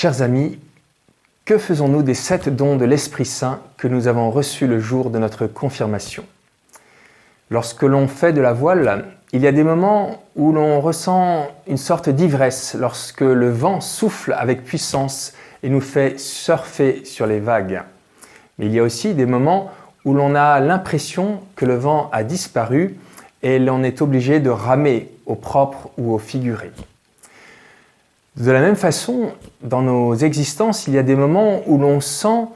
Chers amis, que faisons-nous des 7 dons de l'Esprit Saint que nous avons reçus le jour de notre confirmation? Lorsque l'on fait de la voile, il y a des moments où l'on ressent une sorte d'ivresse lorsque le vent souffle avec puissance et nous fait surfer sur les vagues. Mais il y a aussi des moments où l'on a l'impression que le vent a disparu et l'on est obligé de ramer au propre ou au figuré. De la même façon, dans nos existences, il y a des moments où l'on sent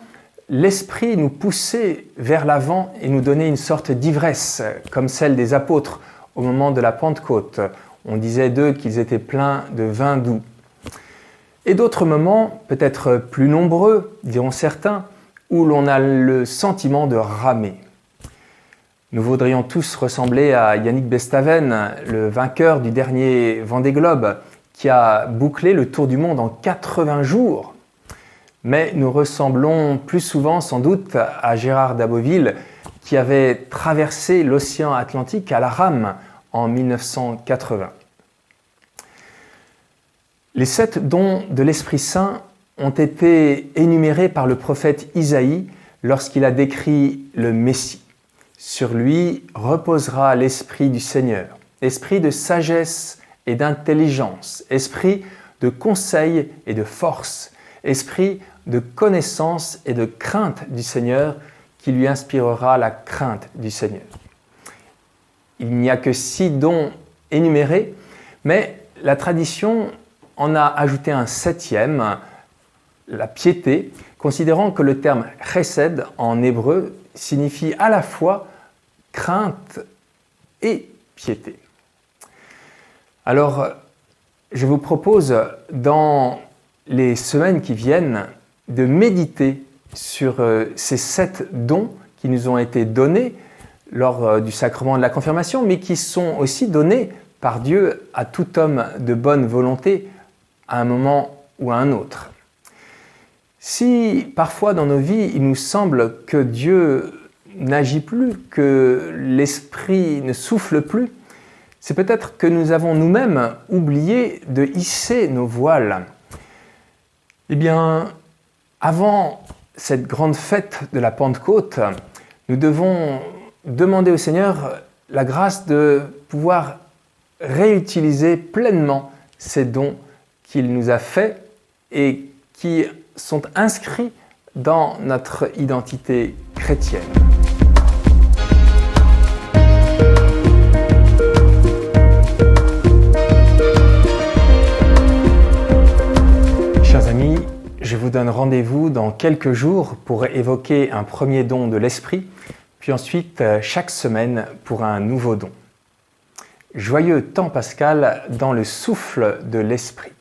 l'Esprit nous pousser vers l'avant et nous donner une sorte d'ivresse, comme celle des apôtres au moment de la Pentecôte. On disait d'eux qu'ils étaient pleins de vin doux. Et d'autres moments, peut-être plus nombreux, diront certains, où l'on a le sentiment de ramer. Nous voudrions tous ressembler à Yannick Bestaven, le vainqueur du dernier Vendée Globe, qui a bouclé le tour du monde en 80 jours. Mais nous ressemblons plus souvent sans doute à Gérard d'Aboville, qui avait traversé l'océan Atlantique à la rame en 1980. Les 7 dons de l'Esprit Saint ont été énumérés par le prophète Isaïe lorsqu'il a décrit le Messie. Sur lui reposera l'Esprit du Seigneur, esprit de sagesse et d'intelligence, esprit de conseil et de force, esprit de connaissance et de crainte du Seigneur qui lui inspirera la crainte du Seigneur. Il n'y a que 6 dons énumérés, mais la tradition en a ajouté un 7e, la piété, considérant que le terme chesed en hébreu signifie à la fois crainte et piété. Alors, je vous propose dans les semaines qui viennent de méditer sur ces 7 dons qui nous ont été donnés lors du sacrement de la confirmation, mais qui sont aussi donnés par Dieu à tout homme de bonne volonté à un moment ou à un autre. Si parfois dans nos vies, il nous semble que Dieu n'agit plus, que l'Esprit ne souffle plus, c'est peut-être que nous avons nous-mêmes oublié de hisser nos voiles. Eh bien, avant cette grande fête de la Pentecôte, nous devons demander au Seigneur la grâce de pouvoir réutiliser pleinement ces dons qu'il nous a faits et qui sont inscrits dans notre identité chrétienne. Je vous donne rendez-vous dans quelques jours pour évoquer un premier don de l'Esprit, puis ensuite chaque semaine pour un nouveau don. Joyeux temps pascal dans le souffle de l'Esprit.